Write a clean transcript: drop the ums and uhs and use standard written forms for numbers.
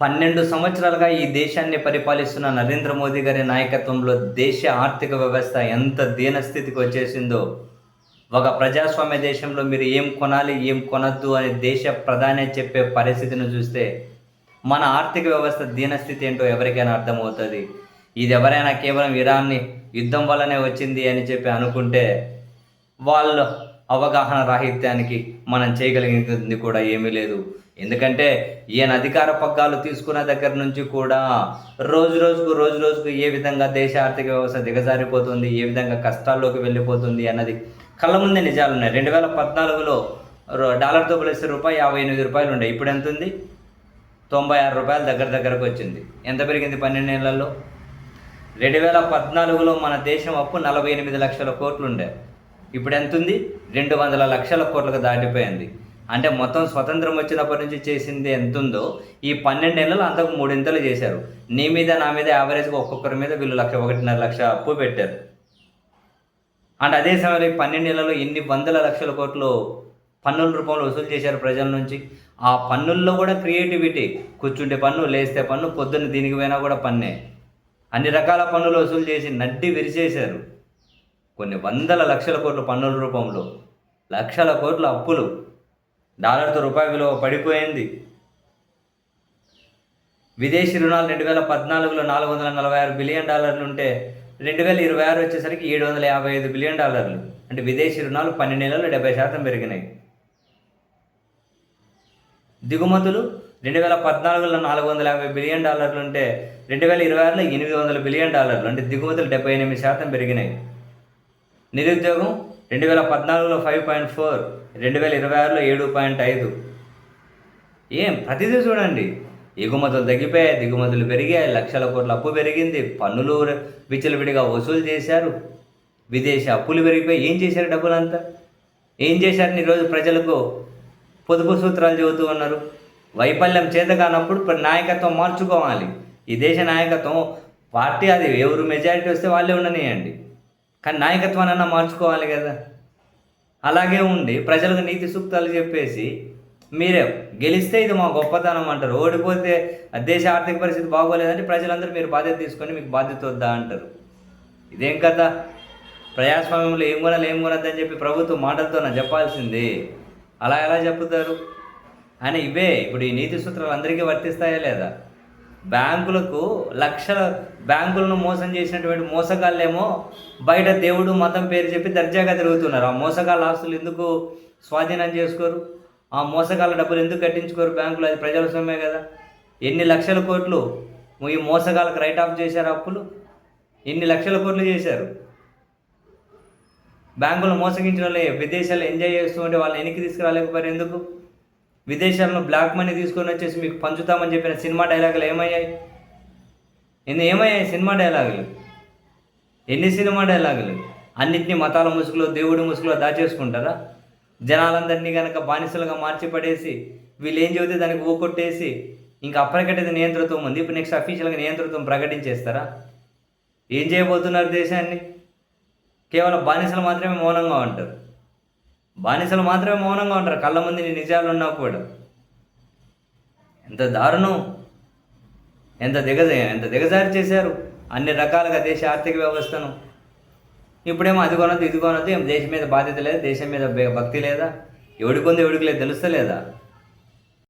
12 సంవత్సరాలుగా ఈ దేశాన్ని పరిపాలిస్తున్న నరేంద్ర మోదీ గారి నాయకత్వంలో దేశ ఆర్థిక వ్యవస్థ ఎంత దీనస్థితికి వచ్చేసిందో, ఒక ప్రజాస్వామ్య దేశంలో మీరు ఏం కొనాలి, ఏం కొనొద్దు అని దేశ ప్రధాని చెప్పే పరిస్థితిని చూస్తే, మన ఆర్థిక వ్యవస్థ దీనస్థితి ఏంటో ఎవరికైనా అర్థమవుతుంది. ఇది ఎవరైనా కేవలం ఇరాన్ని యుద్ధం వల్లనే వచ్చింది అని చెప్పి అనుకుంటే, వాళ్ళ అవగాహన రాహిత్యానికి మనం చేయగలిగింది కూడా ఏమీ లేదు. ఎందుకంటే ఈయన అధికార పగ్గాలు తీసుకున్న దగ్గర నుంచి కూడా రోజు రోజుకు ఏ విధంగా దేశ ఆర్థిక వ్యవస్థ దిగజారిపోతుంది, ఏ విధంగా కష్టాల్లోకి వెళ్ళిపోతుంది అన్నది కళ్ళ ముందే నిజాలు ఉన్నాయి. 2014లో డాలర్తో పోలిస్తే రూపాయి 58 రూపాయలు ఉండే, ఇప్పుడు ఎంత ఉంది? 96 రూపాయలు దగ్గరకు వచ్చింది. ఎంత పెరిగింది 12 నెలల్లో? 2014లో మన దేశం అప్పు 48 లక్షల కోట్లు ఉండే, ఇప్పుడు ఎంత ఉంది? 200 లక్షల కోట్లకు దాటిపోయింది. అంటే మొత్తం స్వతంత్రం వచ్చినప్పటి నుంచి చేసింది ఎంత ఉందో ఈ 12 నెలలు అంతకు 3 చేశారు. నీ మీద నా మీద యావరేజ్గా ఒక్కొక్కరి మీద వీళ్ళు 1.5 లక్ష అప్పు పెట్టారు. అంటే అదే సమయంలో ఈ 12 నెలల్లో ఎన్ని వందల లక్షల కోట్లు పన్నుల రూపంలో వసూలు చేశారు ప్రజల నుంచి. ఆ పన్నుల్లో కూడా క్రియేటివిటీ, కూర్చుంటే పన్ను, లేస్తే పన్ను, పొద్దున్న దీనికి పోయినా కూడా పన్నే. అన్ని రకాల పన్నులు వసూలు చేసి నడ్డి విరిచేశారు. కొన్ని వందల లక్షల కోట్లు పన్నుల రూపంలో, లక్షల కోట్ల అప్పులు, డాలర్తో రూపాయి విలువ పడిపోయింది. విదేశీ రుణాలు 2014లో $446 బిలియన్ ఉంటే 2026 వచ్చేసరికి $755 బిలియన్. అంటే విదేశీ రుణాలు 12 నెలల్లో 70% పెరిగినాయి. దిగుమతులు 2014లో $450 బిలియన్ ఉంటే 2026లో $800 బిలియన్. అంటే దిగుమతులు 78% పెరిగినాయి. నిరుద్యోగం 2014లో 5.4, 2026లో 7.5. ప్రతిదీ చూడండి, ఎగుమతులు తగ్గిపోయాయి, దిగుమతులు పెరిగాయి, లక్షల కోట్ల అప్పు పెరిగింది, పన్నులు విచ్చలవిడిగా వసూలు చేశారు, విదేశీ అప్పులు పెరిగిపోయి. ఏం చేశారు? డబ్బులంతా ఏం చేశారని ఈరోజు ప్రజలకు పొదుపు సూత్రాలు చెబుతూ ఉన్నారు. వైఫల్యం చేత కానప్పుడు నాయకత్వం మార్చుకోవాలి. ఈ దేశ నాయకత్వం పార్టీ అది ఎవరు మెజారిటీ వస్తే వాళ్ళే ఉండనియండి, కానీ నాయకత్వానన్నా మార్చుకోవాలి కదా. అలాగే ఉండి ప్రజలకు నీతి సూక్తాలు చెప్పేసి మీరే గెలిస్తే ఇది మా గొప్పతనం అంటారు, ఓడిపోతే దేశ ఆర్థిక పరిస్థితి బాగోలేదంటే ప్రజలందరూ మీరు బాధ్యత తీసుకొని మీకు బాధ్యత వద్దా అంటారు. ఇదేం కదా? ప్రజాస్వామ్యంలో ఏం కొనద్దని చెప్పి ప్రభుత్వం మాటలతో చెప్పాల్సింది. అలా ఎలా చెప్తారు అని ఇవే ఇప్పుడు ఈ నీతి సూత్రాలు అందరికీ వర్తిస్తాయా లేదా? బ్యాంకులను మోసం చేసినటువంటి మోసగాళ్ళేమో బయట దేవుడు మతం పేరు చెప్పి దర్జాగా తిరుగుతున్నారు. ఆ మోసగాళ్ళ ఆస్తులు ఎందుకు స్వాధీనం చేసుకోరు? ఆ మోసగాళ్ళ డబ్బులు ఎందుకు కట్టించుకోరు బ్యాంకులు? అది ప్రజల సొమ్మే కదా. ఎన్ని లక్షల కోట్లు ఈ మోసగాళ్ళకి రైట్ ఆఫ్ చేశారు, అప్పులు ఎన్ని లక్షల కోట్లు చేశారు. బ్యాంకులు మోసగించిన వాళ్ళే విదేశాల్లో ఎంజాయ్ చేస్తూ ఉంటే వాళ్ళని వెనక్కి తీసుకురాలేకపోయారు. ఎందుకు? విదేశాల్లో బ్లాక్ మనీ తీసుకొని వచ్చేసి మీకు పంచుతామని చెప్పిన సినిమా డైలాగులు ఏమయ్యాయి? సినిమా డైలాగులు? ఎన్ని సినిమా డైలాగులు? అన్నింటినీ మతాల ముసుగులో, దేవుడి ముసుగులో దాచేసుకుంటారా? జనాలందరినీ కనుక బానిసలుగా మార్చి పడేసి వీళ్ళు ఏం చెబితే దానికి ఊకొట్టేసి ఇంకా అప్పటికట్టేది నియంతృత్వం ఉంది. ఇప్పుడు నెక్స్ట్ అఫీషియల్గా నియంతృత్వం ప్రకటించేస్తారా? ఏం చేయబోతున్నారు దేశాన్ని? కేవలం బానిసలు మాత్రమే మౌనంగా ఉంటారు. కళ్ళ ముందు నిజాలు ఉన్నా కూడా. ఎంత దారుణం, ఎంత దిగజారి చేశారు అన్ని రకాలుగా దేశ ఆర్థిక వ్యవస్థను. ఇప్పుడేమో అది కొనద్దు, ఇది కొనద్దు, దేశం మీద బాధ్యత లేదా, దేశం మీద భక్తి లేదా, ఎవడికి లేదు తెలుస్తలేదా?